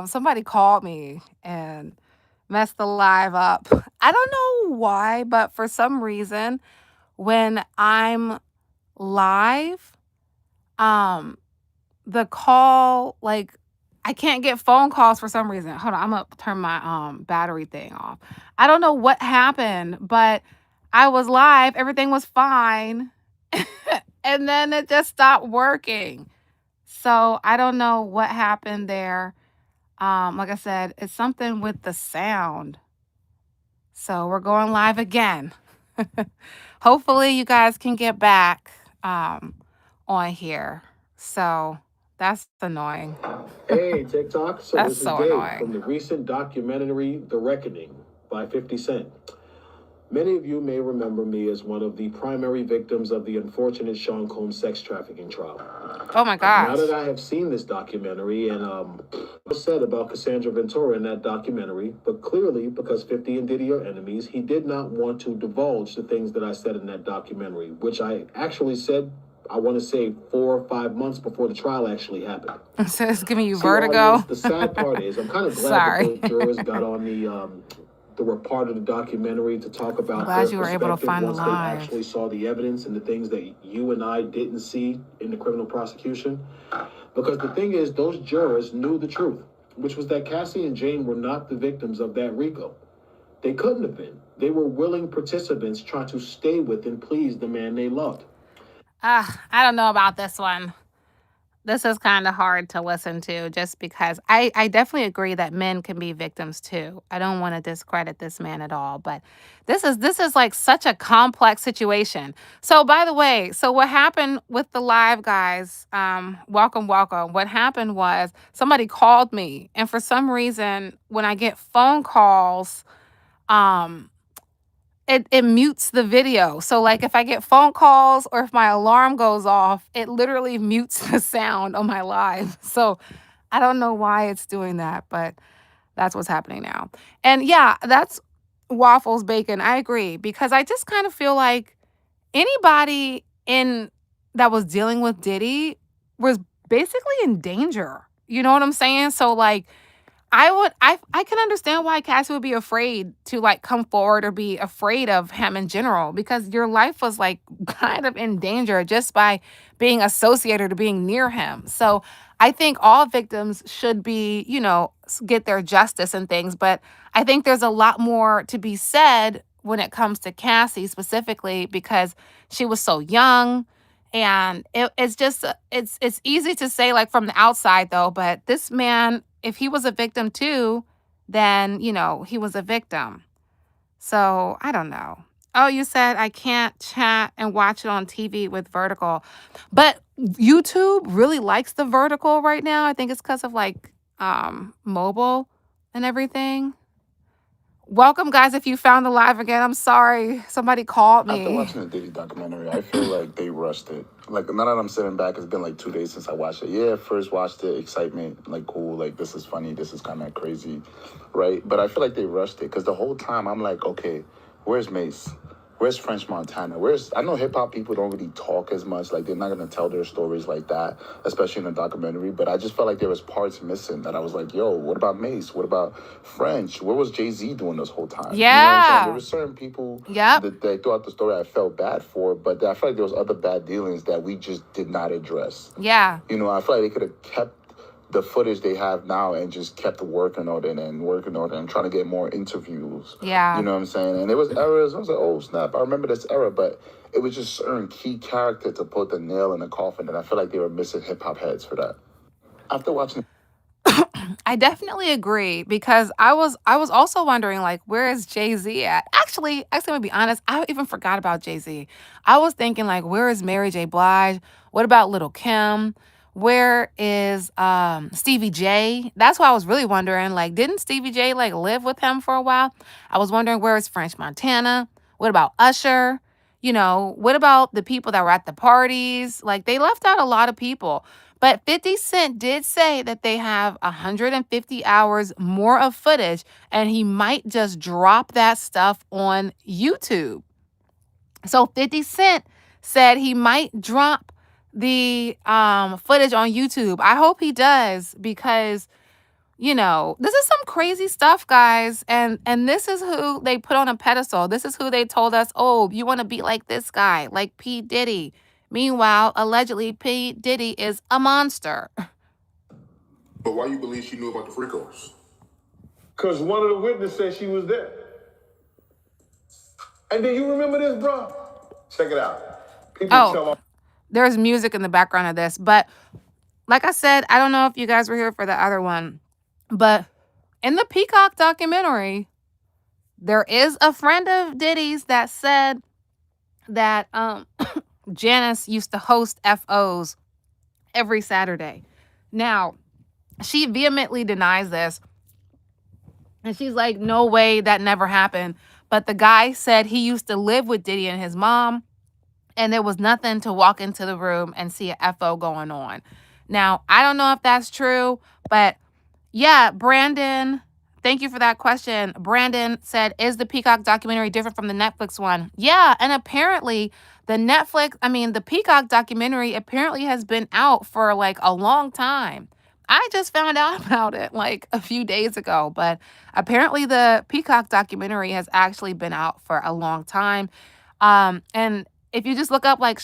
Somebody called me and messed the live up. I don't know why, but for some reason, when I'm live, um, the call, like, I can't get phone calls for some reason. Hold on, I'm gonna turn my battery thing off. I don't know what happened, but I was live, everything was fine, and then it just stopped working. So I don't know what happened there. Like I said, it's something with the sound. So we're going live again. Hopefully you guys can get back on here. So that's annoying. Hey, TikTok. So That's this is so Dave from annoying. the recent documentary, The Reckoning by 50 Cent. Many of you may remember me as one of the primary victims of the unfortunate Sean Combs sex trafficking trial. Oh my Now gosh. that I have seen this documentary and was said about Cassandra Ventura in that documentary, but clearly because 50 and Diddy are enemies, he did not want to divulge the things that I said in that documentary, which I actually said, I want to say 4 or 5 months before the trial actually happened. So it's giving you See, audience, vertigo. the sad part is I'm kind of glad that Sorry. those jurors got on the were part of the documentary to talk I'm about their glad you were able to perspective find the once they live. actually saw the evidence and the things that you and I didn't see in the criminal prosecution. Because the thing is, those jurors knew the truth, which was that Cassie and Jane were not the victims of that RICO. They couldn't have been. They were willing participants trying to stay with and please the man they loved. I don't know about this one. This is kind of hard to listen to just because I definitely agree that men can be victims too. I don't want to discredit this man at all, but this is like such a complex situation. So by the way, so what happened with the live guys, welcome, welcome. What happened was somebody called me, and for some reason when I get phone calls, um it mutes the video. So, like, if I get phone calls or if my alarm goes off, it literally mutes the sound on my live. So, I don't know why it's doing that, but that's what's happening now. And yeah, that's waffles bacon. I agree because I just kind of feel like anybody in that was dealing with Diddy was basically in danger. You know what I'm saying? So, like, I can understand why Cassie would be afraid to, like, come forward or be afraid of him in general because your life was, like, kind of in danger just by being associated or being near him. So, I think all victims should be, get their justice and things, but I think there's a lot more to be said when it comes to Cassie specifically because she was so young, and it's just it's easy to say, like, from the outside though, but this man, if he was a victim too, then he was a victim. So I don't know. Oh, you said I can't chat and watch it on TV with vertical, but YouTube really likes the vertical right now. I think it's because of, like, mobile and everything. Welcome, guys. If you found the live again, I'm sorry. Somebody called After me. watching the Diddy documentary, I feel like they rushed it. Like, now that I'm sitting back, it's been like 2 days since I watched it. Yeah, first watched it, excitement, like, cool, like, this is funny, this is kind of crazy, right? But I feel like they rushed it because the whole time I'm like, okay, where's Mace? Where's French Montana? I know hip hop people don't really talk as much, like, they're not going to tell their stories like that, especially in a documentary. But I just felt like there was parts missing that I was like, yo, what about Mace? What about French? Where was Jay-Z doing this whole time? You know what I'm saying? There Yeah. were certain people Yep. that throughout the story I felt bad for, but I feel like there was other bad dealings that we just did not address. Yeah. You know, I feel like they could have kept the footage they have now and just kept working on it and trying to get more interviews. Yeah. You know what I'm saying? And there was errors. I was like, oh, snap, I remember this error. But it was just certain key character to put the nail in the coffin. And I feel like they were missing hip-hop heads for that. After watching I definitely agree because I was also wondering, like, where is Jay-Z at? Actually, I'm gonna be honest, I even forgot about Jay-Z. I was thinking, like, where is Mary J. Blige? What about Little Kim? Where is Stevie J? That's what I was really wondering. Like, didn't Stevie J, like, live with him for a while? I was wondering, where is French Montana? What about Usher? What about the people that were at the parties? Like, they left out a lot of people. But 50 Cent did say that they have 150 hours more of footage, and he might just drop that stuff on YouTube. So 50 Cent said he might drop the footage on YouTube. I hope he does because This is some crazy stuff, guys. And this is who they put on a pedestal. This is who they told us, oh, you want to be like this guy, like P. Diddy. Meanwhile, allegedly, P. Diddy is a monster. But why you believe she knew about the Fricos? Because one of the witnesses said she was there. And do you remember this, bro? Check it out. People tell Oh, there's music in the background of this. But like I said, I don't know if you guys were here for the other one. But in the Peacock documentary, there is a friend of Diddy's that said that Janice used to host FOs every Saturday. Now, she vehemently denies this. And she's like, no way, that never happened. But the guy said he used to live with Diddy and his mom, and there was nothing to walk into the room and see a FO going on. Now, I don't know if that's true, but yeah, Brandon, thank you for that question. Brandon said, is the Peacock documentary different from the Netflix one? Yeah, and apparently the Peacock documentary apparently has been out for like a long time. I just found out about it like a few days ago, but apparently the Peacock documentary has actually been out for a long time. And if you just look up like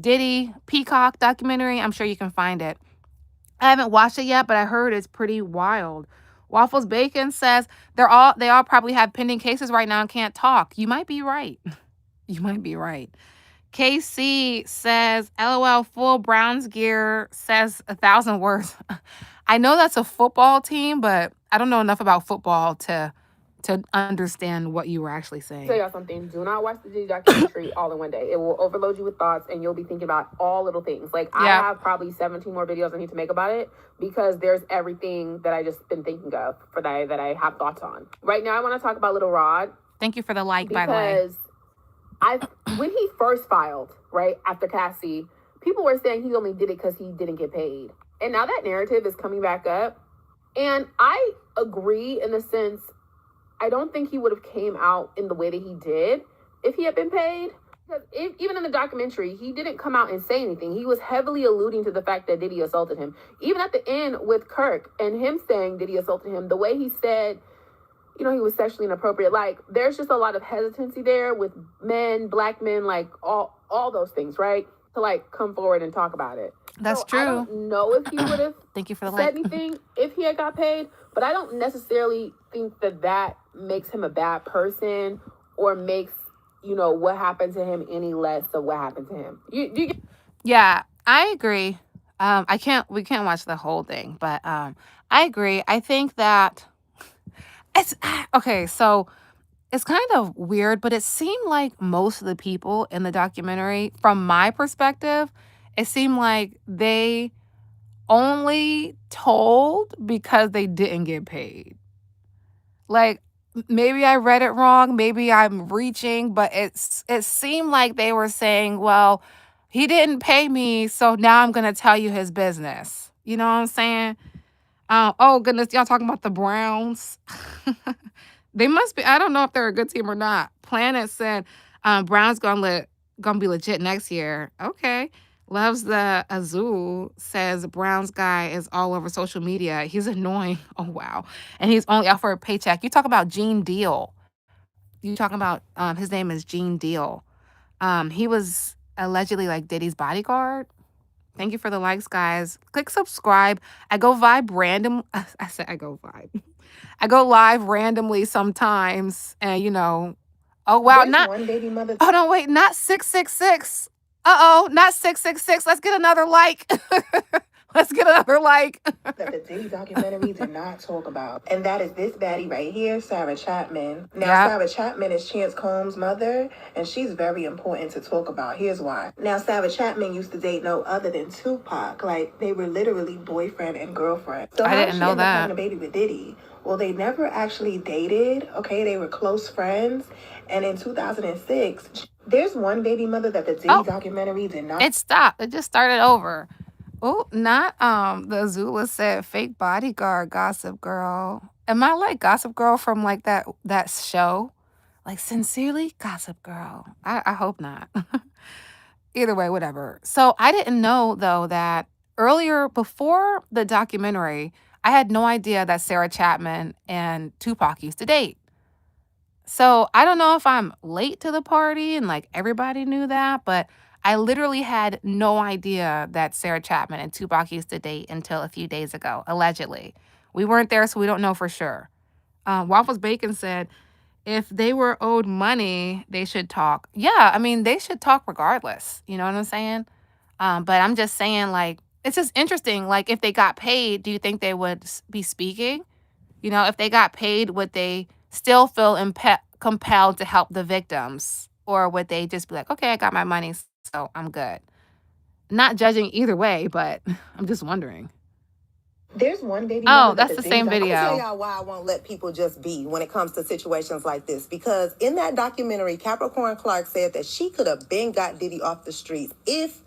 Diddy Peacock documentary, I'm sure you can find it. I haven't watched it yet, but I heard it's pretty wild. Waffles Bacon says they all probably have pending cases right now and can't talk. You might be right. You might be right. KC says, LOL, full Browns gear, says 1,000 words. I know that's a football team, but I don't know enough about football to understand what you were actually saying. Tell y'all something. Do not watch the Diddy documentary all in one day. It will overload you with thoughts, and you'll be thinking about all little things. Like, I have probably 17 more videos I need to make about it because there's everything that I just been thinking of that I have thoughts on. Right now, I want to talk about Little Rod. Thank you for the like, by the way. Because when he first filed, right, after Cassie, people were saying he only did it because he didn't get paid. And now that narrative is coming back up. And I agree in the sense, I don't think he would have came out in the way that he did if he had been paid. Because even in the documentary, he didn't come out and say anything. He was heavily alluding to the fact that Diddy assaulted him. Even at the end with Kirk and him saying Diddy assaulted him, the way he said, he was sexually inappropriate. Like, there's just a lot of hesitancy there with men, black men, like all those things, right? To like come forward and talk about it. That's true. I don't know if he would have Thank you for the said like. anything if he had got paid, but I don't necessarily think that makes him a bad person or makes, what happened to him any less of what happened to him. Yeah, I agree. We can't watch the whole thing, but I agree. I think that it's okay, so it's kind of weird, but it seemed like most of the people in the documentary, from my perspective, it seemed like they only told because they didn't get paid. Like, maybe I read it wrong, maybe I'm reaching, but it seemed like they were saying, well, he didn't pay me, so now I'm going to tell you his business. You know what I'm saying? Oh, goodness, y'all talking about the Browns? They must be, I don't know if they're a good team or not. Planet said Browns gonna be legit next year. Okay. Loves the Azul says Browns guy is all over social media. He's annoying. Oh, wow. And he's only out for a paycheck. You talk about Gene Deal. You talking about his name is Gene Deal. He was allegedly like Diddy's bodyguard. Thank you for the likes, guys. Click subscribe. I go vibe random. I said I go vibe. I go live randomly sometimes, and oh wow, There's not one baby mother. Oh no, wait, not 666. Not 666. Let's get another like. Let's get another like. That the Diddy documentary did not talk about. And that is this baddie right here, Sarah Chapman. Now, Sarah Chapman is Chance Combs' mother, and she's very important to talk about. Here's why. Now, Sarah Chapman used to date no other than Tupac. Like, they were literally boyfriend and girlfriend. So I didn't know that. Having a baby with Diddy? Well, they never actually dated, okay? They were close friends. And in 2006, there's one baby mother that the Diddy documentary did not... It stopped. It just started over. Oh, not the Azula said fake bodyguard Gossip Girl. Am I like Gossip Girl from like that show? Like Sincerely Gossip Girl. I hope not. Either way, whatever. So I didn't know though that earlier before the documentary, I had no idea that Sarah Chapman and Tupac used to date. So I don't know if I'm late to the party and like everybody knew that, but I literally had no idea that Sarah Chapman and Tupac used to date until a few days ago, allegedly. We weren't there, so we don't know for sure. Waffles Bacon said, if they were owed money, they should talk. Yeah, I mean, they should talk regardless. You know what I'm saying? But I'm just saying, like, it's just interesting. Like, if they got paid, do you think they would be speaking? You know, if they got paid, would they still feel compelled to help the victims? Or would they just be like, okay, I got my money, so I'm good? Not judging either way, but I'm just wondering. There's one baby Oh, mother that that's the same I'm gonna tell video. y'all why I won't let people just be when it comes to situations like this. Because in that documentary, Capricorn Clark said that she could have been got Diddy off the streets if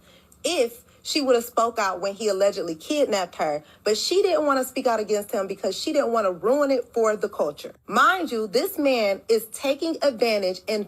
she would have spoke out when he allegedly kidnapped her. But she didn't want to speak out against him because she didn't want to ruin it for the culture. Mind you, this man is taking advantage and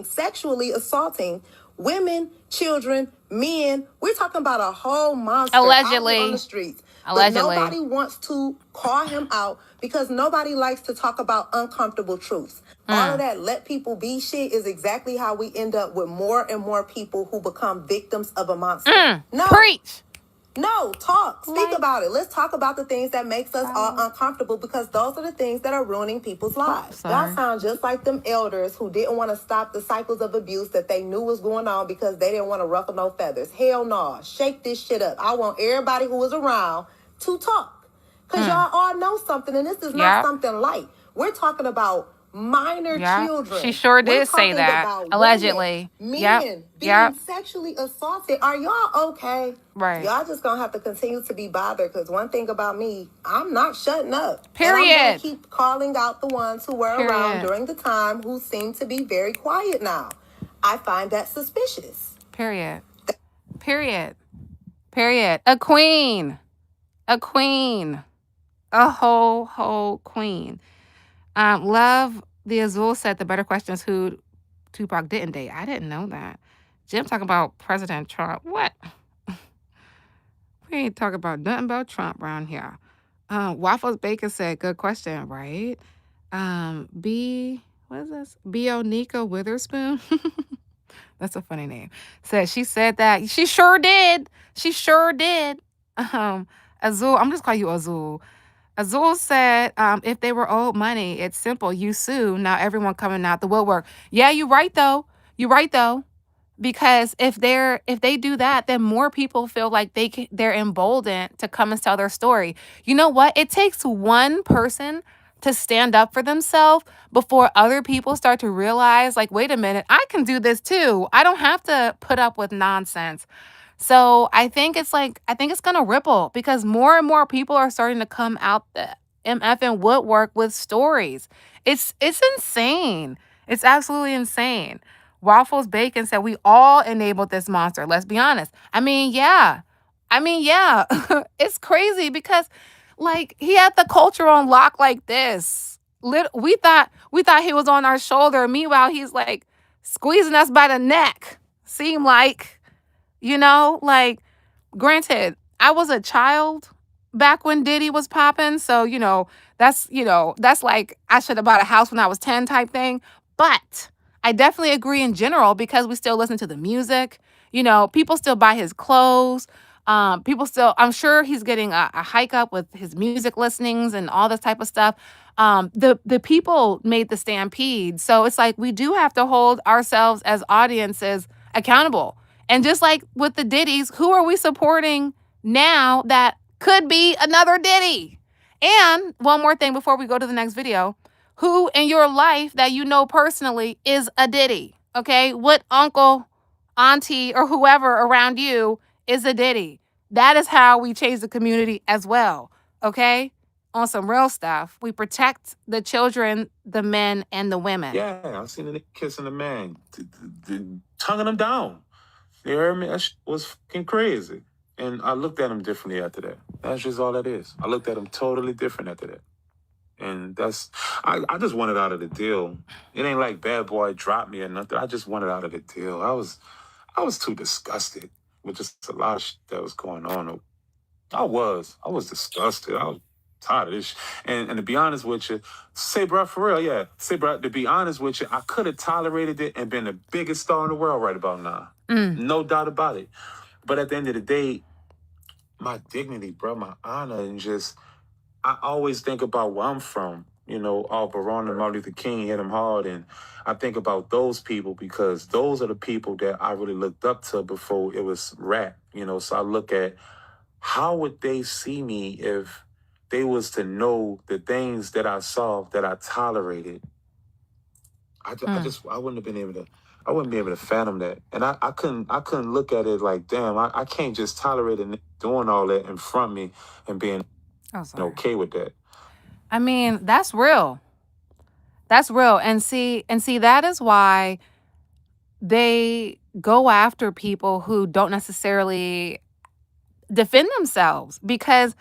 sexually assaulting women, children, men. We're talking about a whole monster Allegedly. out on the streets. Allegedly. But nobody wants to call him out because nobody likes to talk about uncomfortable truths. All of that let people be shit is exactly how we end up with more and more people who become victims of a monster. No. Preach. No, talk. Speak about it. Let's talk about the things that makes us all uncomfortable because those are the things that are ruining people's lives. Y'all sound just like them elders who didn't want to stop the cycles of abuse that they knew was going on because they didn't want to ruffle no feathers. Hell no. Shake this shit up. I want everybody who is around to talk. Because y'all all know something, and this is not something light. We're talking about minor children. She sure did say that. Allegedly. Men being sexually assaulted. Are y'all okay? Right. Y'all just gonna have to continue to be bothered because one thing about me, I'm not shutting up. Period. And I'm gonna keep calling out the ones who were around during the time who seem to be very quiet now. I find that suspicious. Period. Period. Period. A queen. A queen. A whole queen. Love the Azul said the better question is who Tupac didn't date. I didn't know that. Jim talking about President Trump. What? We ain't talking about nothing about Trump around here. Waffles Bacon said, good question, right? What is this? Bionica Witherspoon. That's a funny name. She said that. She sure did. She sure did. Azul, I'm just calling you Azul. Azul said, if they were owed money, it's simple. You sue. Now everyone coming out the woodwork. Yeah, you're right though. You're right though. Because if they do that, then more people feel like they're emboldened to come and tell their story. You know what? It takes one person to stand up for themselves before other people start to realize, like, wait a minute, I can do this too. I don't have to put up with nonsense. So I think it's gonna ripple because more and more people are starting to come out the MF and woodwork with stories. It's insane. It's absolutely insane. Waffles Bacon said we all enabled this monster. Let's be honest. I mean, yeah. It's crazy because like he had the culture on lock like this. We thought he was on our shoulder. Meanwhile, he's like squeezing us by the neck. Seemed like. You know, like, granted, I was a child back when Diddy was popping. So, that's like I should have bought a house when I was 10 type thing. But I definitely agree in general because we still listen to the music. People still buy his clothes. I'm sure he's getting a hike up with his music listenings and all this type of stuff. The people made the stampede. So it's like we do have to hold ourselves as audiences accountable. And just like with the Diddies, who are we supporting now that could be another Diddy? And one more thing before we go to the next video. Who in your life that you know personally is a Diddy? Okay? What uncle, auntie, or whoever around you is a Diddy? That is how we change the community as well. Okay? On some real stuff. We protect the children, the men, and the women. Yeah, I seen the nigga kissing the man, tonguing him down. You heard me? That was fucking crazy. And I looked at him differently after that. That's just all that is. I looked at him totally different after that. And I just wanted out of the deal. It ain't like Bad Boy dropped me or nothing. I just wanted out of the deal. I was too disgusted with just a lot of shit that was going on. I was disgusted. I was tired of this. And to be honest with you, say, bro, for real, yeah. Say, bro, to be honest with you, I could have tolerated it and been the biggest star in the world right about now. No doubt about it. But at the end of the day, my dignity, bro, my honor, and just, I always think about where I'm from. You know, Baron and Martin Luther King hit him hard. And I think about those people because those are the people that I really looked up to before it was rap. You know, so I look at how would they see me if they was to know the things that I saw that I tolerated. I wouldn't have been able to. I wouldn't be able to fathom that, and I couldn't look at it like, damn, I can't just tolerate it doing all that in front of me and being okay with that. I mean, that's real. That's real. And see, that is why they go after people who don't necessarily defend themselves, because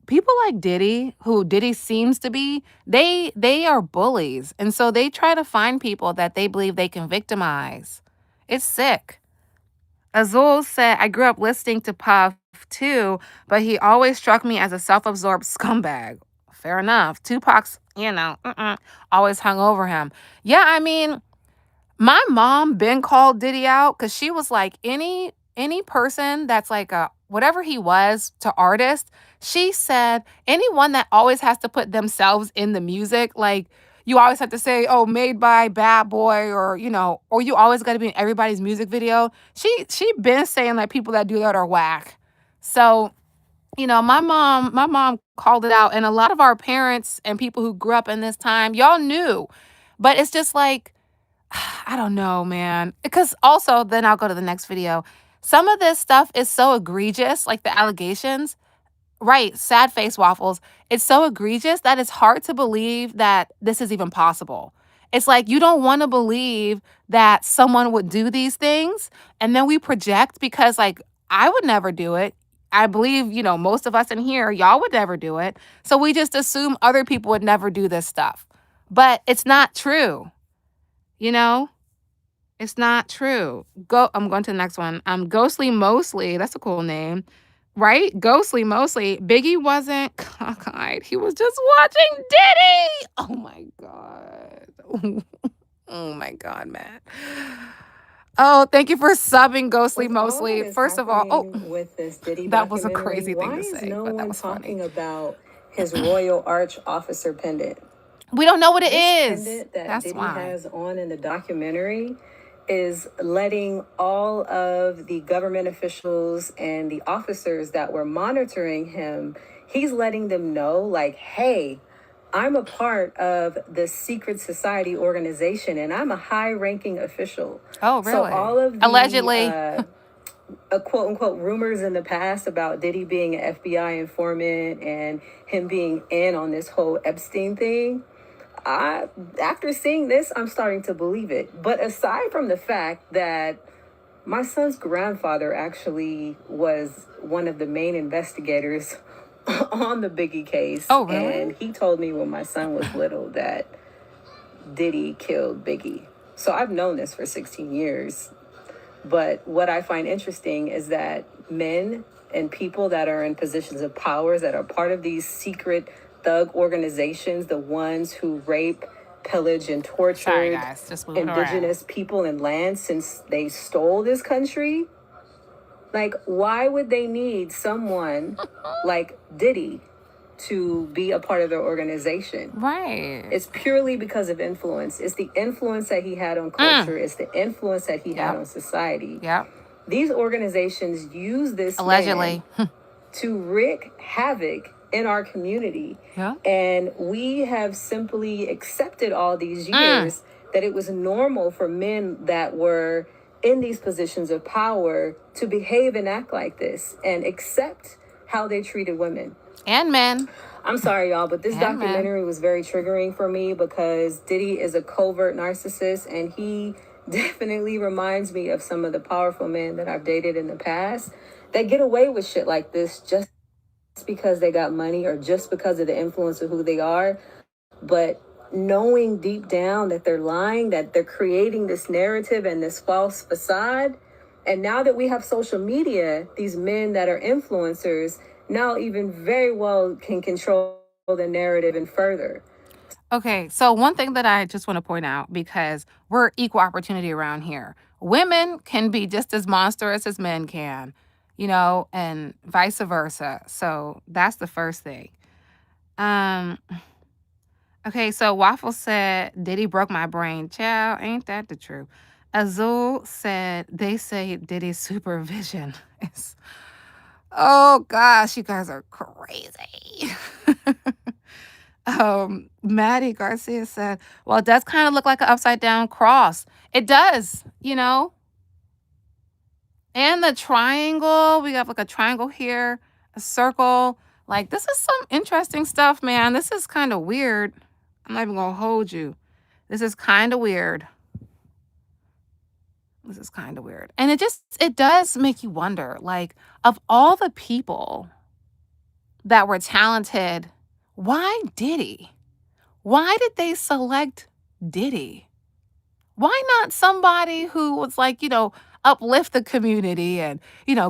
people like Diddy, who Diddy seems to be, they are bullies. And so they try to find people that they believe they can victimize. It's sick. Azul said, I grew up listening to Puff too, but he always struck me as a self-absorbed scumbag. Fair enough. Tupac's, always hung over him. Yeah, I mean, my mom been called Diddy out because she was like, any person that's like a whatever he was to artist, she said anyone that always has to put themselves in the music, like you always have to say, oh, made by Bad Boy, or or you always got to be in everybody's music video. She been saying like people that do that are whack. So, my mom called it out, and a lot of our parents and people who grew up in this time, y'all knew. But it's just like, I don't know, man. Because also, then I'll go to the next video. Some of this stuff is so egregious, like the allegations. Right, sad face waffles. It's so egregious that it's hard to believe that this is even possible. It's like you don't want to believe that someone would do these things, and then we project because, like, I would never do it. I believe, most of us in here, y'all would never do it. So we just assume other people would never do this stuff. But it's not true. It's not true. I'm going to the next one. Ghostly Mostly. That's a cool name. Right? Ghostly Mostly. Biggie wasn't cockeyed. He was just watching Diddy. Oh my God. Oh my God, Matt. Oh, thank you for subbing, Ghostly Mostly. First of all, with this Diddy that was a crazy thing to say, no but that one was talking funny. about his Royal Arch Officer pendant? We don't know what it is. Pendant that That's Diddy why. has on in the documentary is letting all of the government officials and the officers that were monitoring him, he's letting them know, like, hey, I'm a part of the secret society organization and I'm a high-ranking official. Oh, really? So all of the allegedly, quote unquote rumors in the past about Diddy being an FBI informant and him being in on this whole Epstein thing, after seeing this, I'm starting to believe it. But aside from the fact that my son's grandfather actually was one of the main investigators on the Biggie case. Oh, really? And he told me when my son was little that Diddy killed Biggie. So I've known this for 16 years. But what I find interesting is that men and people that are in positions of power, that are part of these secret thug organizations, the ones who rape, pillage, and tortured indigenous people and land since they stole this country, like, why would they need someone like Diddy to be a part of their organization? Right. It's purely because of influence. It's the influence that he had on culture. It's the influence that he had on society. Yeah. These organizations use this allegedly to wreak havoc in our community. Yeah. And we have simply accepted all these years that it was normal for men that were in these positions of power to behave and act like this and accept how they treated women. And men. I'm sorry, y'all, but this documentary was very triggering for me because Diddy is a covert narcissist, and he definitely reminds me of some of the powerful men that I've dated in the past that get away with shit like this just because they got money or just because of the influence of who they are. But knowing deep down that they're lying, that they're creating this narrative and this false facade, And now that we have social media, these men that are influencers now even very well can control the narrative and further. Okay, so one thing that I just want to point out, because we're equal opportunity around here. Women can be just as monstrous as men can, and vice versa. So that's the first thing. Um, okay, so Waffle said, Diddy broke my brain. Child, ain't that the truth? Azul said, they say Diddy's supervision is. Oh gosh, you guys are crazy. Maddie Garcia said, well, it does kind of look like an upside down cross. It does, And the triangle, we have like a triangle here, a circle. Like, this is some interesting stuff, man. This is kind of weird. I'm not even gonna hold you. This is kind of weird. This is kind of weird. And it does make you wonder, like, of all the people that were talented, why Diddy? Why did they select Diddy? Why not somebody who was like, uplift the community and,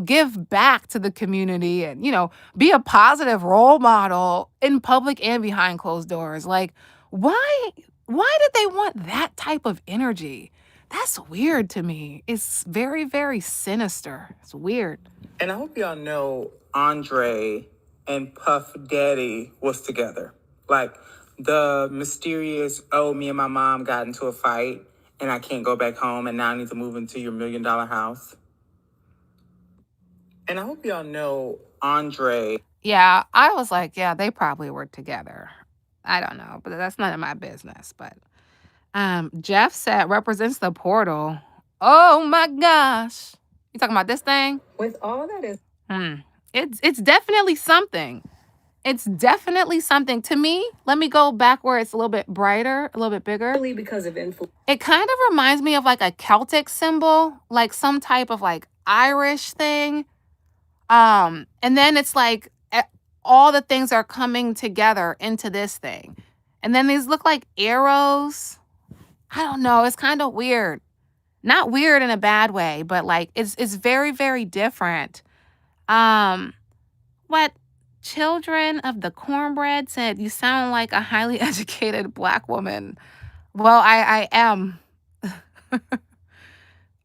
give back to the community and, be a positive role model in public and behind closed doors? Like, why did they want that type of energy? That's weird to me. It's very, very sinister. It's weird. And I hope y'all know Andre and Puff Daddy was together. Like, the mysterious, me and my mom got into a fight and I can't go back home and now I need to move into your $1 million house. And I hope y'all know Andre. Yeah, I was like, yeah, they probably were together. I don't know, but that's none of my business. But Jeff said represents the portal. Oh my gosh. You talking about this thing? With all that is It's definitely something. It's definitely something. To me, let me go back where it's a little bit brighter, a little bit bigger. really because of influence. It kind of reminds me of like a Celtic symbol, like some type of like Irish thing. And then it's like all the things are coming together into this thing. And then these look like arrows. I don't know. It's kind of weird. Not weird in a bad way, but like it's very, very different. What Children of the Cornbread said, you sound like a highly educated Black woman. Well, I am.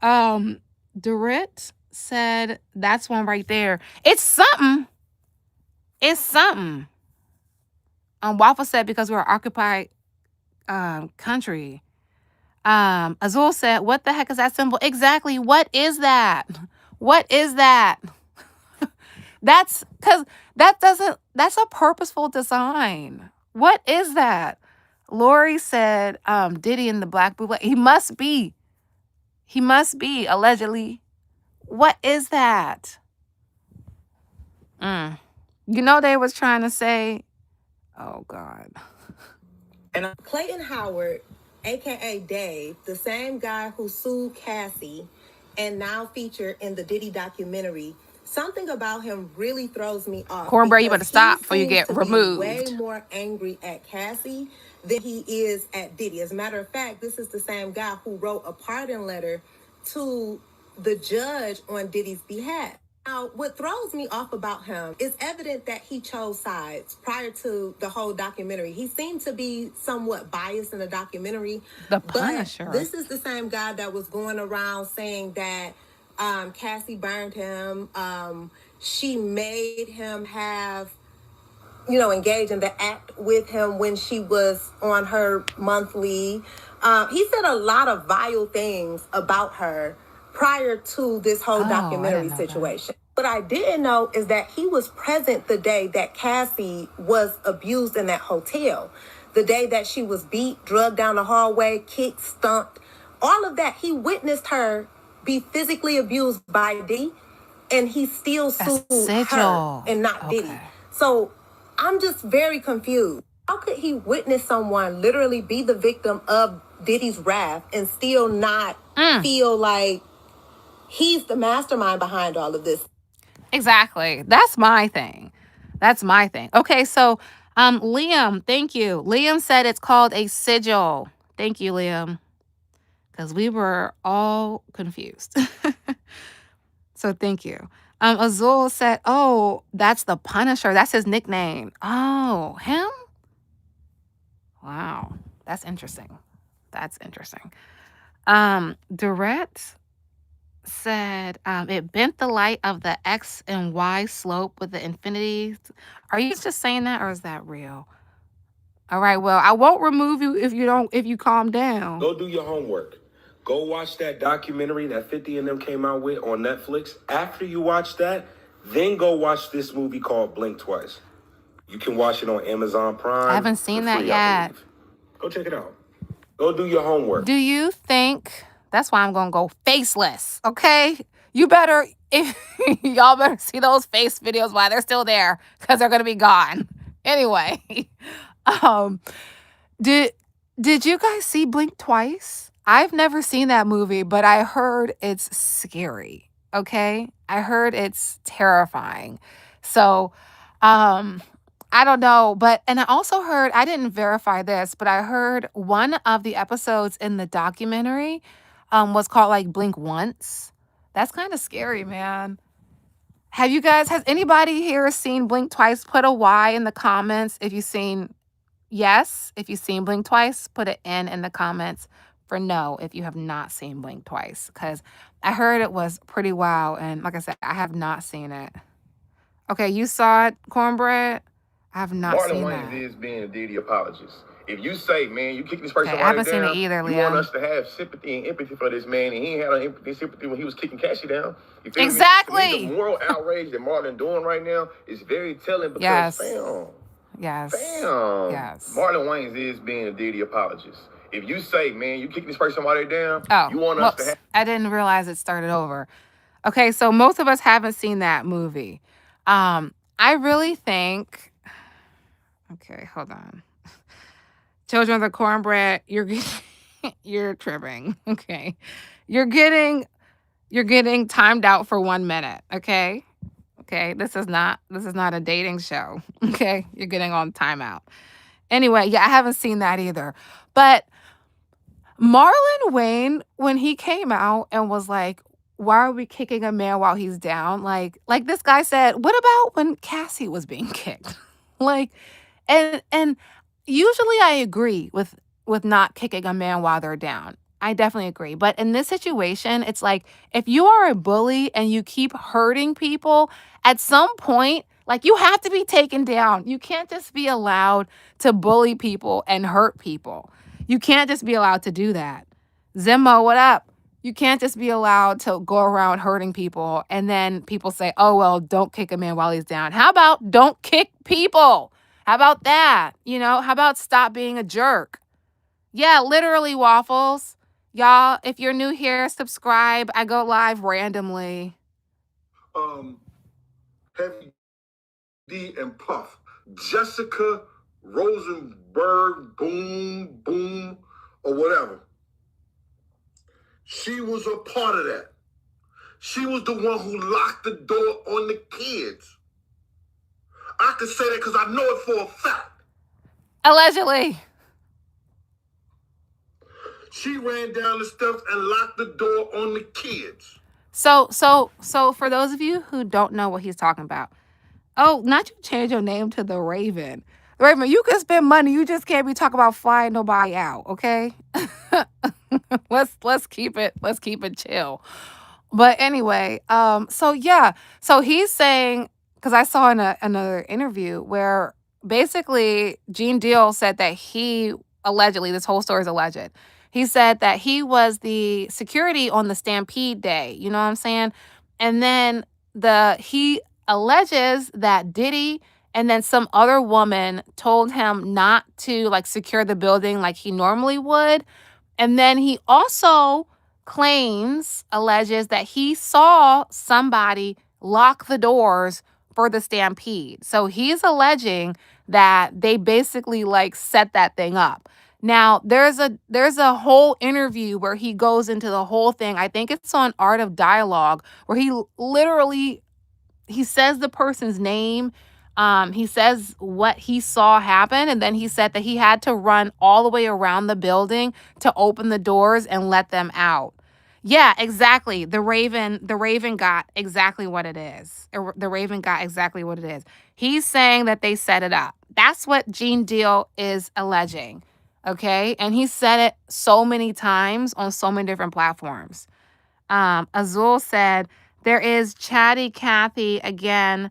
Dorit said, that's one right there. It's something. It's something. Waffle said, because we're an occupied country. Azul said, what the heck is that symbol? Exactly. What is that? What is that? That's because that's a purposeful design. What is that? Lori said, Diddy in the black bootleg. He must be, allegedly. What is that? They was trying to say, oh God. And Clayton Howard, aka Dave, the same guy who sued Cassie and now featured in the Diddy documentary, something about him really throws me off. Cornbread, you better stop before you get removed. Way more angry at Cassie than he is at Diddy. As a matter of fact, this is the same guy who wrote a pardon letter to the judge on Diddy's behalf. Now, what throws me off about him is evident that he chose sides prior to the whole documentary. He seemed to be somewhat biased in the documentary. The Punisher. But this is the same guy that was going around saying that Cassie burned him. She made him have, engage in the act with him when she was on her monthly. He said a lot of vile things about her prior to this whole documentary situation. What I didn't know is that he was present the day that Cassie was abused in that hotel. The day that she was beat, drugged down the hallway, kicked, stumped. All of that. He witnessed her be physically abused by Diddy, and he still sued her and not Diddy. So I'm just very confused. How could he witness someone literally be the victim of Diddy's wrath and still not feel like he's the mastermind behind all of this? Exactly. That's my thing. Okay, so Liam, thank you. Liam said it's called a sigil. Thank you, Liam. Because we were all confused. So thank you. Azul said, "Oh, that's the Punisher. That's his nickname." Oh, him? Wow, that's interesting. That's interesting. Durrett said, it bent the light of the X and Y slope with the infinity. Are you just saying that or is that real? All right, well, I won't remove you if you calm down. Go do your homework. Go watch that documentary that 50 and them came out with on Netflix. After you watch that, then go watch this movie called Blink Twice. You can watch it on Amazon Prime. I haven't seen for that free, I yet. believe. Go check it out. Go do your homework. Do you think that's why I'm gonna go faceless? Okay, you better y'all better see those face videos while they're still there because they're gonna be gone anyway. Did you guys see Blink Twice? I've never seen that movie, but I heard it's scary. Okay, I heard it's terrifying. So, I don't know, and I also heard, I didn't verify this, but I heard one of the episodes in the documentary was called like Blink Once. That's kind of scary, man. Has anybody here seen Blink Twice? Put a Y in the comments if you've seen yes. If you've seen Blink Twice, put an N in the comments for no if you have not seen Blink Twice. Because I heard it was pretty wild. And like I said, I have not seen it. Okay, you saw it, Cornbread? I have not Marlon seen Wayans that. is being a Diddy apologist. If you say, man, you kick this person Okay, right I haven't seen down, it either, you want Liam. us to have sympathy and empathy for this man, and he ain't had no empathy and sympathy when he was kicking Cassie down. You feel me? To Exactly. me, the moral outrage that Marlon doing right now is very telling because, Yes. fam, Yes. Yes. Marlon Wayans is being a Diddy apologist. If you say, man, you kick this person right down, Oh, you want us to whoops. have... I didn't realize it started over. Okay, so most of us haven't seen that movie. I really think... Okay, hold on. Children of the Cornbread, you're tripping. Okay. You're getting timed out for 1 minute, okay? Okay, this is not a dating show. Okay? You're getting on timeout. Anyway, yeah, I haven't seen that either. But Marlon Wayne, when he came out and was like, why are we kicking a man while he's down? Like this guy said, what about when Cassie was being kicked? And usually I agree with not kicking a man while they're down. I definitely agree. But in this situation, it's like if you are a bully and you keep hurting people, at some point, like you have to be taken down. You can't just be allowed to bully people and hurt people. You can't just be allowed to do that. Zimmo, what up? You can't just be allowed to go around hurting people and then people say, oh, well, don't kick a man while he's down. How about don't kick people? How about that? How about stop being a jerk? Yeah, literally, Waffles. Y'all, if you're new here, subscribe. I go live randomly. Heavy D and Puff. Jessica Rosenberg, boom, or whatever. She was a part of that. She was the one who locked the door on the kids. I can say that because I know it for a fact. Allegedly. She ran down the steps and locked the door on the kids. So for those of you who don't know what he's talking about, not you change your name to the Raven. Raven, you can spend money. You just can't be talking about flying nobody out, okay? let's keep it chill. But anyway, so he's saying, because I saw in another interview where basically Gene Deal said that he allegedly, this whole story is alleged. He said that he was the security on the Stampede day. You know what I'm saying? And then he alleges that Diddy and then some other woman told him not to secure the building like he normally would. And then he also alleges that he saw somebody lock the doors for the Stampede. So he's alleging that they basically set that thing up. Now, there's a whole interview where he goes into the whole thing. I think it's on Art of Dialogue, where he says the person's name. He says what he saw happen, and then he said that he had to run all the way around the building to open the doors and let them out. Yeah, exactly. The Raven got exactly what it is. The Raven got exactly what it is. He's saying that they set it up. That's what Gene Deal is alleging. Okay? And he said it so many times on so many different platforms. Azul said, there is Chatty Cathy again.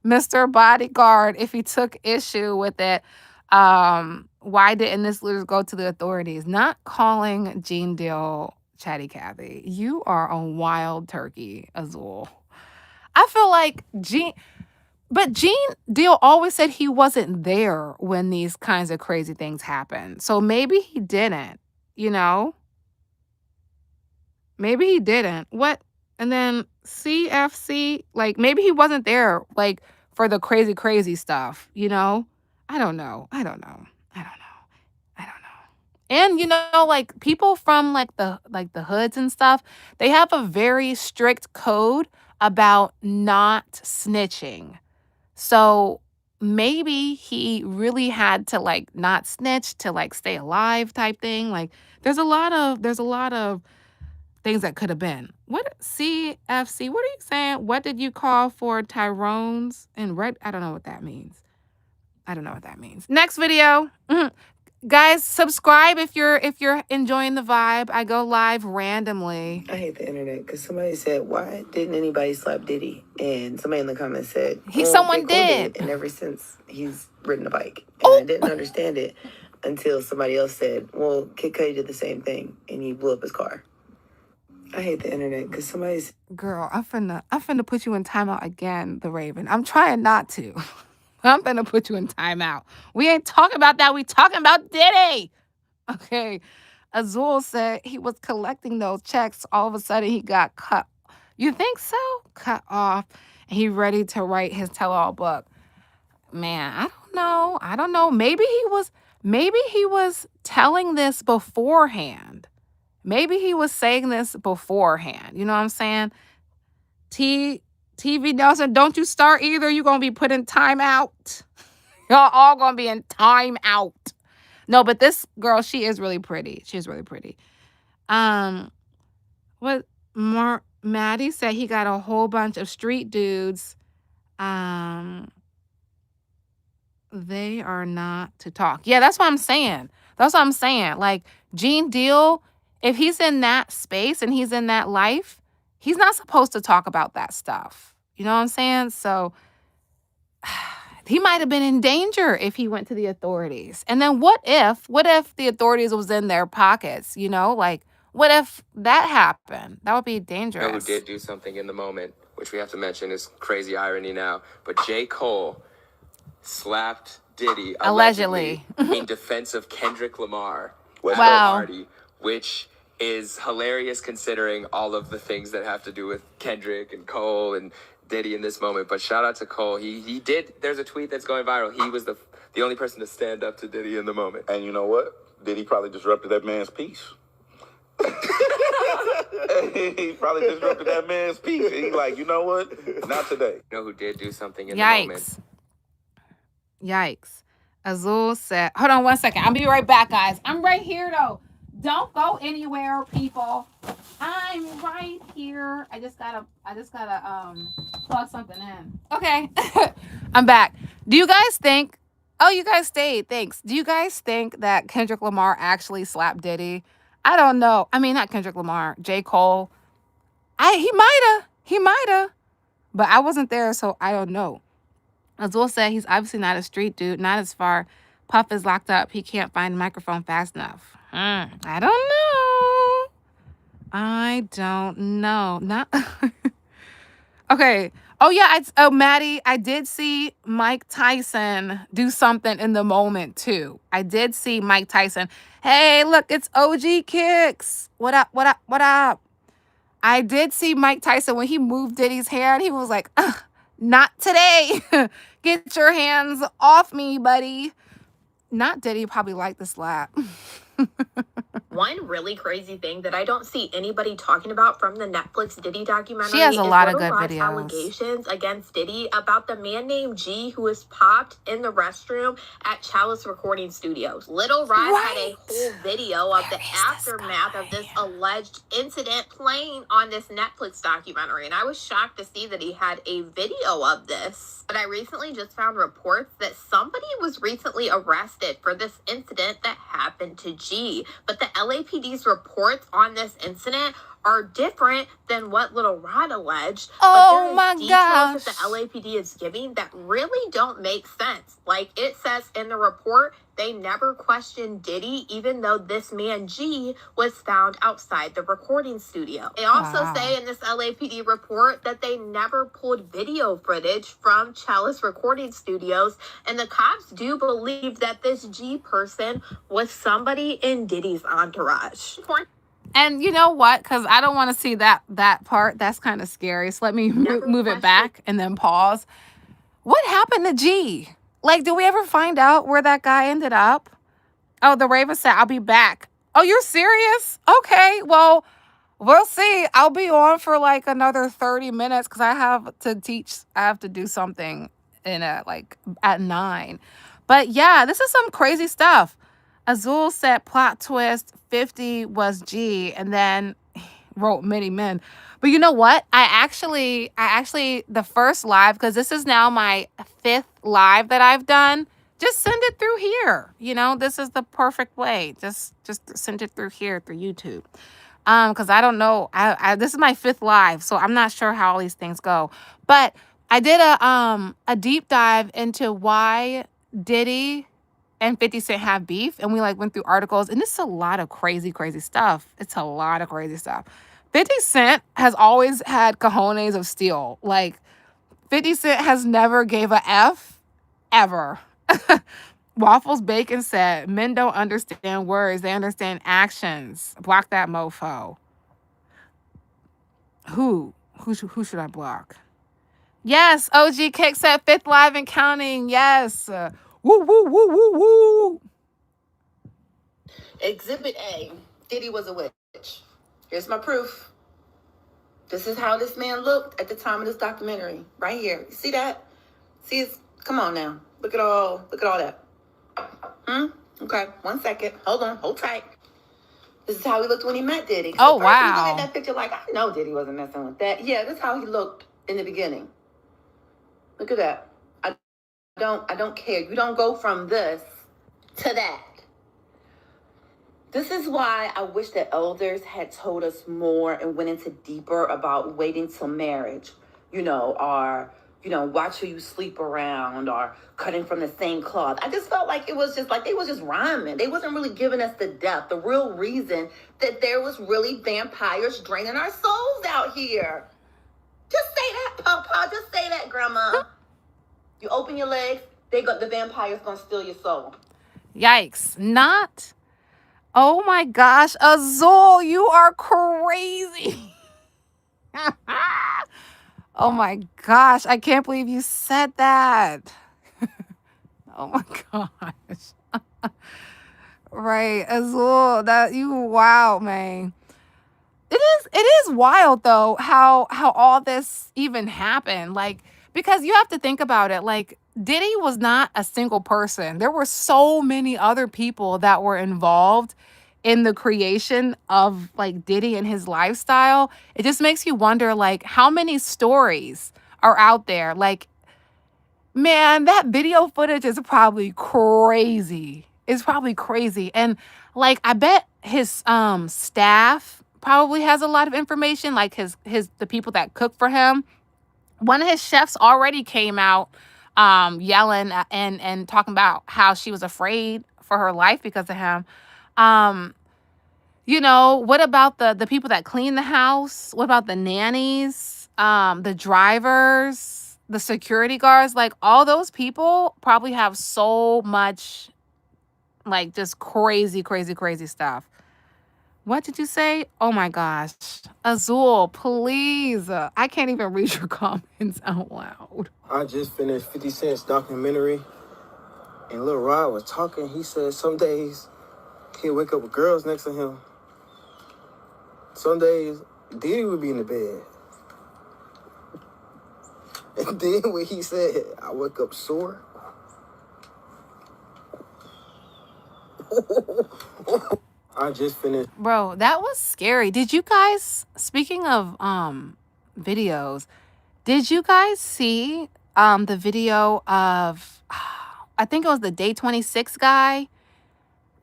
Mr. Bodyguard, if he took issue with it, why didn't this loser go to the authorities? Not calling Gene Deal Chatty Cathy. You are a wild turkey, Azul. I feel like Gene Deal always said he wasn't there when these kinds of crazy things happen. So maybe he didn't, you know? Maybe he didn't. What? And then CFC, like maybe he wasn't there, like for the crazy, crazy stuff, you know? I don't know. And like people from like the hoods and stuff, they have a very strict code about not snitching. So maybe he really had to like not snitch to like stay alive type thing. Like there's a lot of things that could have been. What CFC? What are you saying? What did you call for Tyrone's in red? I don't know what that means. Next video. Guys, subscribe if you're enjoying the vibe. I go live randomly. I hate the internet because somebody said, why didn't anybody slap Diddy? And somebody in the comments said, someone J. Cole did. And ever since, he's ridden a bike. And I didn't understand it until somebody else said, well, Kid Cudi did the same thing and he blew up his car. I hate the internet because somebody's... Girl, I'm finna put you in timeout again, the Raven. I'm trying not to. I'm finna put you in timeout. We ain't talking about that. We talking about Diddy. Okay. Azul said he was collecting those checks. All of a sudden, he got cut. You think so? Cut off. And he ready to write his tell-all book. Man, I don't know. Maybe he was telling this beforehand. Maybe he was saying this beforehand. You know what I'm saying? TV Nelson, don't you start either. You're going to be put in timeout. Y'all all going to be in timeout. No, but this girl, she is really pretty. She's really pretty. What Maddie said, he got a whole bunch of street dudes. They are not to talk. Yeah, that's what I'm saying. Like, Gene Deal, if he's in that space and he's in that life, he's not supposed to talk about that stuff. You know what I'm saying? So he might have been in danger if he went to the authorities. And then what if the authorities was in their pockets, you know? Like, what if that happened? That would be dangerous. You know who did do something in the moment, which we have to mention is crazy irony now, but J. Cole slapped Diddy allegedly in defense of Kendrick Lamar at a party, which is hilarious considering all of the things that have to do with Kendrick and Cole and Diddy in this moment. But shout out to Cole. He did. There's a tweet that's going viral. He was the only person to stand up to Diddy in the moment. And you know what? Diddy probably disrupted that man's peace. He probably disrupted that man's peace. He's like, you know what? Not today. You know who did do something in the moment? Yikes. Azul said, hold on 1 second. I'll be right back, guys. I'm right here, though. Don't go anywhere, people. I'm right here. I just gotta plug something in. Okay. I'm back. Do you guys think, oh, you guys stayed, thanks. Do you guys think that Kendrick Lamar actually slapped Diddy? I don't know. I mean, not Kendrick Lamar, J. Cole. He might have, but I wasn't there, so I don't know. Azul said he's obviously not a street dude, not as far. Puff is locked up. He can't find a microphone fast enough. I don't know. Not okay. Oh yeah. Maddie, I did see Mike Tyson do something in the moment too. I did see Mike Tyson. Hey, look, it's OG Kicks. What up? I did see Mike Tyson when he moved Diddy's hand. He was like, not today. Get your hands off me, buddy. Not Diddy probably liked the slap. One really crazy thing that I don't see anybody talking about from the Netflix Diddy documentary She has a is lot of Lil good Rod's videos. allegations against Diddy about the man named G who was popped in the restroom at Chalice Recording Studios. Lil Rod had a whole video of the aftermath of this alleged incident playing on this Netflix documentary, and I was shocked to see that he had a video of this. But I recently just found reports that somebody was recently arrested for this incident that happened to G. But the LAPD's reports on this incident are different than what Lil Rod alleged. Oh but my details gosh. that the LAPD is giving that really don't make sense. Like it says in the report, they never questioned Diddy, even though this man G was found outside the recording studio. They also say in this LAPD report that they never pulled video footage from Chalice Recording Studios, and the cops do believe that this G person was somebody in Diddy's entourage. And you know what? Because I don't want to see that part. That's kind of scary. So let me move it back and then pause. What happened to G? Like, did we ever find out where that guy ended up? Oh, the Raven said, I'll be back. Oh, you're serious? Okay, well, we'll see. I'll be on for like another 30 minutes because I have to teach. I have to do something at 9. But yeah, this is some crazy stuff. Azul said plot twist 50 was G and then wrote many men. But you know what? I actually the first live, because this is now my 5th live that I've done, just send it through here. You know, this is the perfect way. Just send it through here, through YouTube. Because I don't know. This is my 5th live, so I'm not sure how all these things go. But I did a deep dive into why Diddy and 50 Cent have beef, and we went through articles, and this is a lot of crazy stuff. It's a lot of crazy stuff. 50 Cent has always had cojones of steel. 50 Cent has never gave a F, ever. Waffles Bacon said, men don't understand words, they understand actions. Block that mofo. Who should I block? Yes, OG Kick said 5th live and counting. Yes. Woo, woo, woo, woo, woo. Exhibit A, Diddy was a witch. Here's my proof. This is how this man looked at the time of this documentary. Right here. You see that? See, come on now. Look at all that. Okay, 1 second. Hold on, hold tight. This is how he looked when he met Diddy. Oh, wow. You look at that picture I know Diddy wasn't messing with that. Yeah, this is how he looked in the beginning. Look at that. I don't care. You don't go from this to that. This is why I wish that elders had told us more and went into deeper about waiting till marriage, or, watch who you sleep around, or cutting from the same cloth. I just felt like it was just they was just rhyming. They wasn't really giving us the depth, the real reason that there was really vampires draining our souls out here. Just say that, Papa. Just say that, Grandma. You open your legs, the vampire's gonna steal your soul. Yikes. Not. Oh my gosh, Azul, you are crazy. Oh my gosh, I can't believe you said that. Oh my gosh. Right, Azul, wow, man. It is wild though how all this even happened. Because you have to think about it, Diddy was not a single person. There were so many other people that were involved in the creation of Diddy and his lifestyle. It just makes you wonder how many stories are out there. Man, that video footage is probably crazy. It's probably crazy. And I bet his staff probably has a lot of information, the people that cook for him. One of his chefs already came out yelling and talking about how she was afraid for her life because of him. What about the people that clean the house? What about the nannies, the drivers, the security guards? All those people probably have so much, just crazy stuff. What did you say? Oh my gosh. Azul, please. I can't even read your comments out loud. I just finished 50 Cent's documentary, and Lil Rod was talking. He said some days He'd wake up with girls next to him. Some days, Diddy would be in the bed. And then when he said, I wake up sore. I just finished. Bro, that was scary. Did you guys, speaking of videos, did you guys see the video of I think it was the Day 26 guy?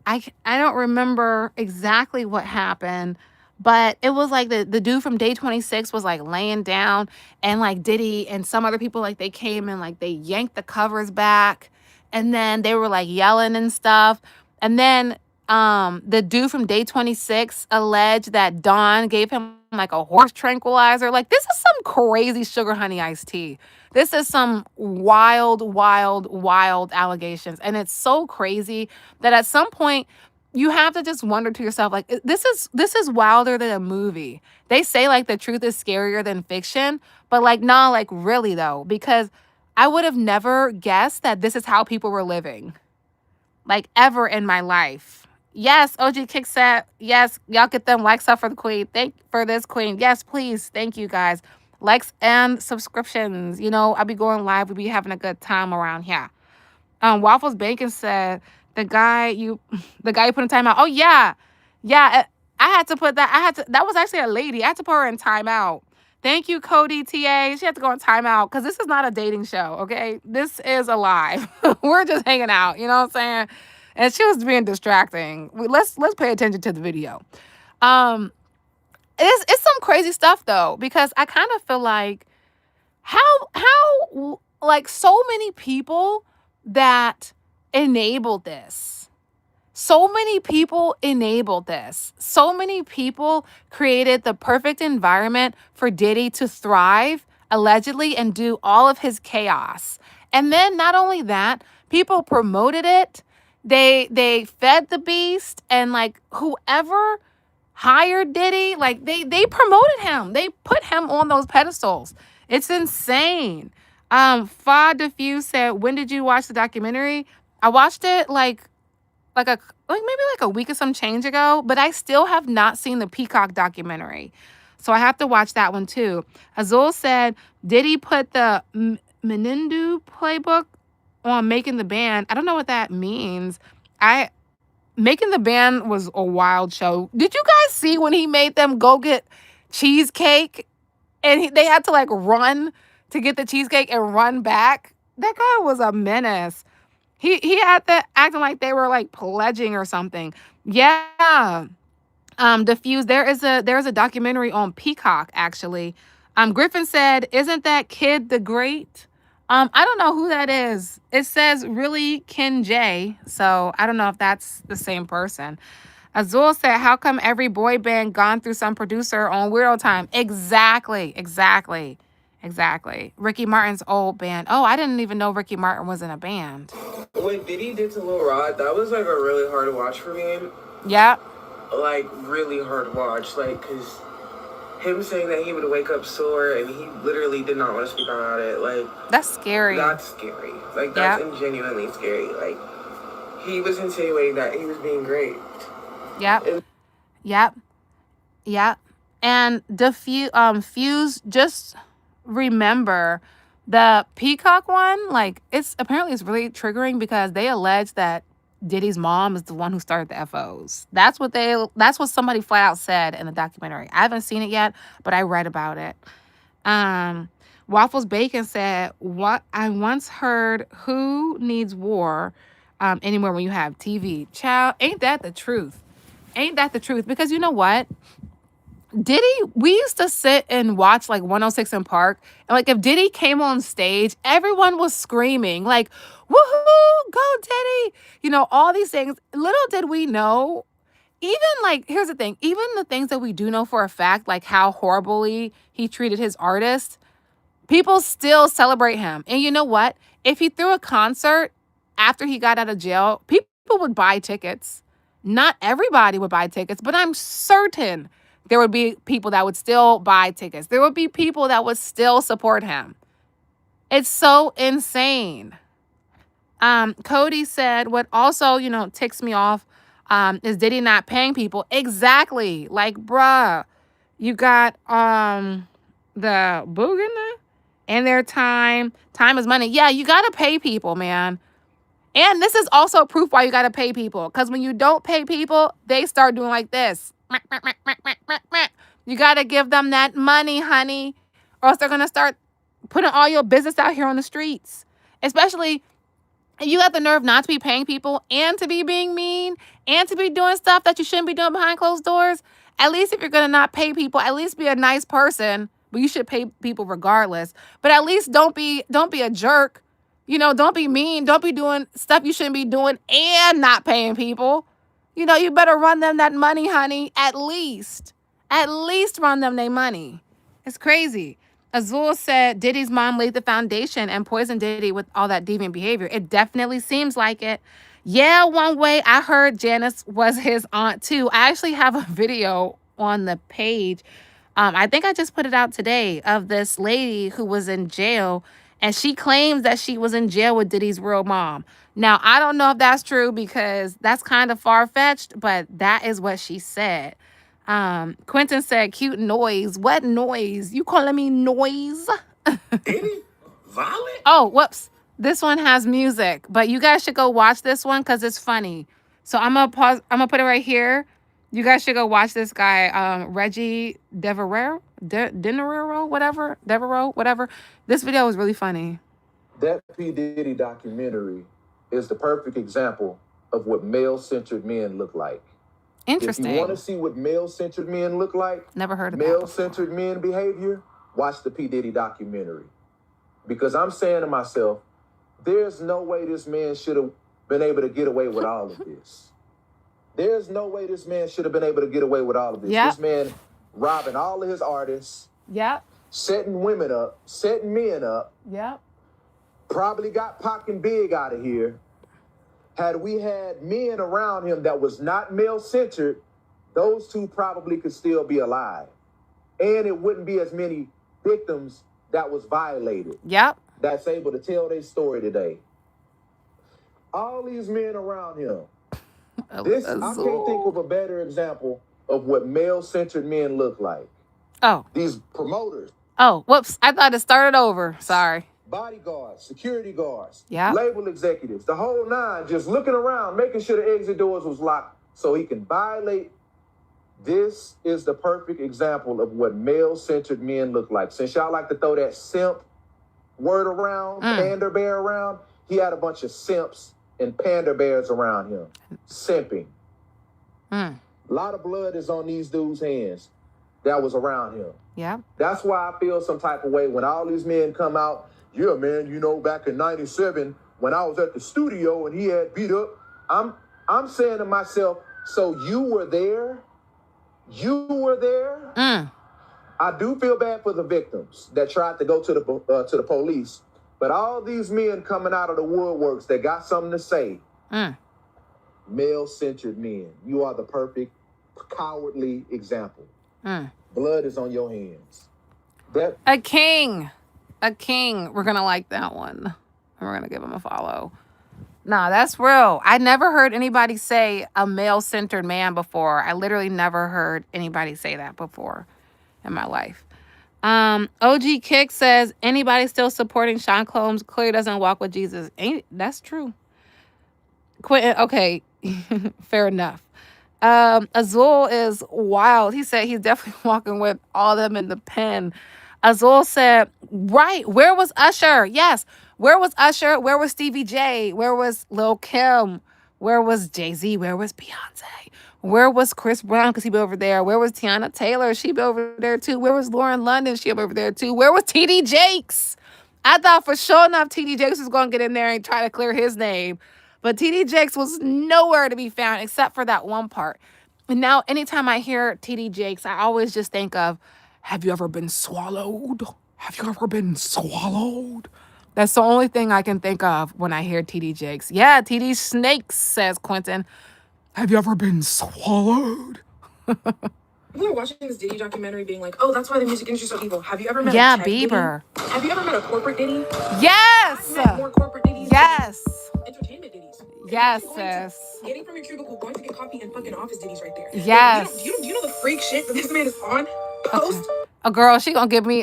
I don't remember exactly what happened, but it was like the dude from Day 26 was like laying down, and like Diddy and some other people, like they came and like they yanked the covers back, and then they were like yelling and stuff. And then the dude from Day 26 alleged that Dawn gave him like a horse tranquilizer. Like, this is some crazy sugar honey iced tea. This is some wild, wild, wild allegations. And it's so crazy that at some point you have to just wonder to yourself, like, this is wilder than a movie. They say like the truth is scarier than fiction, but like, nah, like really though, because I would have never guessed that this is how people were living, like, ever in my life. Yes, OG Kick said, yes, y'all get them likes up for the queen. Thank for this queen. Yes, please. Thank you guys. Likes and subscriptions. You know, I'll be going live. We'll be having a good time around here. Waffles Bacon said, the guy you put in timeout. Oh yeah. Yeah. I had to put that. That was actually a lady. I had to put her in timeout. Thank you, Cody TA. She had to go in timeout because this is not a dating show, okay? This is a live. We're just hanging out, you know what I'm saying? And she was being distracting. Let's pay attention to the video. It's some crazy stuff though, because I kind of feel like how like so many people that enabled this. So many people enabled this. So many people created the perfect environment for Diddy to thrive, allegedly, and do all of his chaos. And then not only that, people promoted it. They fed the beast, and like whoever hired Diddy, like they promoted him. They put him on those pedestals. It's insane. Fa Diffuse said, when did you watch the documentary? I watched it maybe a week or some change ago, but I still have not seen the Peacock documentary. So I have to watch that one too. Azul said, Diddy put the Menindu playbook on Making the Band. I don't know what that means. Making the Band was a wild show. Did you guys see when he made them go get cheesecake and they had to like run to get the cheesecake and run back? That guy was a menace. He had to acting like they were like pledging or something. Yeah. Diffuse, there's a documentary on Peacock actually. Griffin said, isn't that Kid the Great? I don't know who that is. It says really Ken J, so I don't know if that's the same person. Azul said, how come every boy band gone through some producer on Weirdo Time? Exactly. Ricky Martin's old band. Oh, I didn't even know Ricky Martin was in a band. When Diddy did to Lil Rod, that was like a really hard watch for me. Yeah. Like really hard watch, like, cause him saying that he would wake up sore and he literally did not want to speak about it, like, that's scary. That's scary. Like, that's genuinely scary. Like, he was insinuating that he was being great. Yep. And Fuse, just remember the Peacock one, like, it's really triggering because they allege that Diddy's mom is the one who started the FOs. That's what somebody flat out said in the documentary. I haven't seen it yet, but I read about it. Waffles Bacon said, what I once heard, who needs war anymore when you have TV? Child, ain't that the truth? Because you know what? Diddy, we used to sit and watch like 106 in Park, and like if Diddy came on stage, everyone was screaming like, woohoo, go Diddy, you know, all these things. Little did we know, even like, here's the thing, even the things that we do know for a fact, like how horribly he treated his artists, people still celebrate him. And you know what? If he threw a concert after he got out of jail, people would buy tickets. Not everybody would buy tickets, but I'm certain there would be people that would still buy tickets. There would be people that would still support him. It's so insane. Cody said, what also, ticks me off Is Diddy not paying people? Exactly. Like, bruh, you got the Boogana and their time. Time is money. Yeah, you gotta pay people, man. And this is also proof why you gotta pay people. Because when you don't pay people, they start doing like this. You gotta give them that money, honey, or else they're gonna start putting all your business out here on the streets. Especially, you got the nerve not to be paying people and to be being mean and to be doing stuff that you shouldn't be doing behind closed doors. At least if you're gonna not pay people, at least be a nice person. But you should pay people regardless. But at least don't be a jerk. You know, don't be mean. Don't be doing stuff you shouldn't be doing and not paying people. You know, you better run them that money, honey. At least run them their money. It's crazy. Azul said Diddy's mom laid the foundation and poisoned Diddy with all that deviant behavior. It definitely seems like it. Yeah, one way I heard Janice was his aunt too. I actually have a video on the page. I think I just put it out today of this lady who was in jail. And she claims that she was in jail with Diddy's real mom. Now, I don't know if that's true because that's kind of far-fetched, but that is what she said. Quentin said, cute noise. What noise? You calling me noise? Diddy? Violent? Oh, whoops. This one has music, but you guys should go watch this one because it's funny. So I'm going to pause. I'm going to put it right here. You guys should go watch this guy, Reggie Devereaux, whatever. This video was really funny. That P. Diddy documentary is the perfect example of what male-centered men look like. Interesting. If you want to see what male-centered men look like, never heard of that male-centered men behavior, watch the P. Diddy documentary. Because I'm saying to myself, there's no way this man should have been able to get away with all of this. There's no way this man should have been able to get away with all of this. Yep. This man robbing all of his artists. Yep. Setting women up. Setting men up. Yep. Probably got Pac and Big out of here. Had we had men around him that was not male-centered, those two probably could still be alive. And it wouldn't be as many victims that was violated. Yep. That's able to tell their story today. All these men around him. I can't think of a better example of what male-centered men look like. Oh. These promoters. Oh, whoops. I thought it started over. Sorry. Bodyguards, security guards, yeah, label executives, the whole nine, just looking around, making sure the exit doors was locked so he can violate. This is the perfect example of what male-centered men look like. Since y'all like to throw that simp word around, pander bear around, he had a bunch of simps and pander bears around him. Simping. A lot of blood is on these dudes' hands that was around him. Yeah. That's why I feel some type of way when all these men come out. Yeah, man, you know, back in 97, when I was at the studio and he had beat up, I'm saying to myself, so you were there? You were there? I do feel bad for the victims that tried to go to the police, but all these men coming out of the woodworks that got something to say, male-centered men, you are the perfect cowardly example. Blood is on your hands. A king. We're going to like that one. We're going to give him a follow. Nah, that's real. I never heard anybody say a male-centered man before. I literally never heard anybody say that before in my life. OG Kick says, anybody still supporting Sean Combs clearly doesn't walk with Jesus. That's true. Quentin, okay, fair enough. Azul is wild. He said he's definitely walking with all of them in the pen. Azul said, right, where was Usher? Yes, where was Usher? Where was Stevie J? Where was Lil' Kim? Where was Jay-Z? Where was Beyonce? Where was Chris Brown? Because he be over there. Where was Tiana Taylor? She be over there too. Where was Lauren London? She be over there too. Where was T.D. Jakes? I thought for sure enough T.D. Jakes was going to get in there and try to clear his name. But T.D. Jakes was nowhere to be found except for that one part. And now anytime I hear T.D. Jakes, I always just think of, have you ever been swallowed? Have you ever been swallowed? That's the only thing I can think of when I hear T.D. Jakes. Yeah, T.D. Snakes, says Quentin. Have you ever been swallowed? People are watching this Diddy documentary being like, oh, that's why the music industry is so evil. Have you ever met a Bieber? Diddy? Have you ever met a corporate Diddy? Yes! I've met more corporate Diddies. Yes! Entertainment Diddies. Yes, sis. Getting from your cubicle, going to get coffee, and fucking office duties right there. Yes. Like, do you know the freak shit that this man is on? Post. A girl, she gonna get me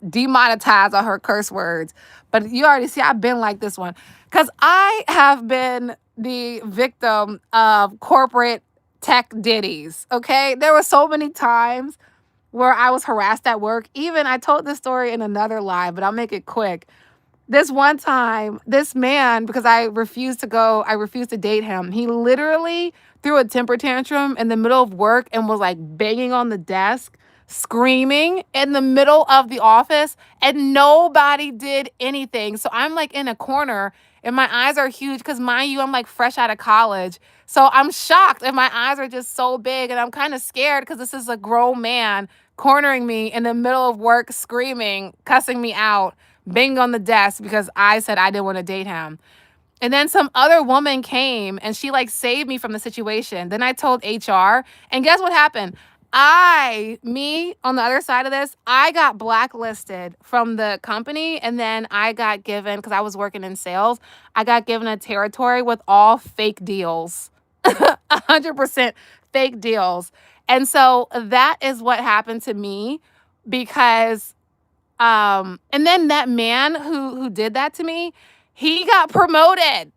demonetized on her curse words. But you already see I've been like this one. Cause I have been the victim of corporate tech ditties. Okay. There were so many times where I was harassed at work. Even I told this story in another live, but I'll make it quick. This one time, this man, because I refused to date him. He literally threw a temper tantrum in the middle of work and was like banging on the desk, screaming in the middle of the office, and nobody did anything. So I'm like in a corner and my eyes are huge because, mind you, I'm like fresh out of college. So I'm shocked and my eyes are just so big and I'm kind of scared because this is a grown man cornering me in the middle of work, screaming, cussing me out, banging on the desk because I said I didn't want to date him. And then some other woman came and she like saved me from the situation. Then I told HR, and guess what happened? Me on the other side of this, I got blacklisted from the company, and then I got given, because I was working in sales, I got given a territory with all fake deals. 100% fake deals. And so that is what happened to me because and then that man who did that to me, he got promoted.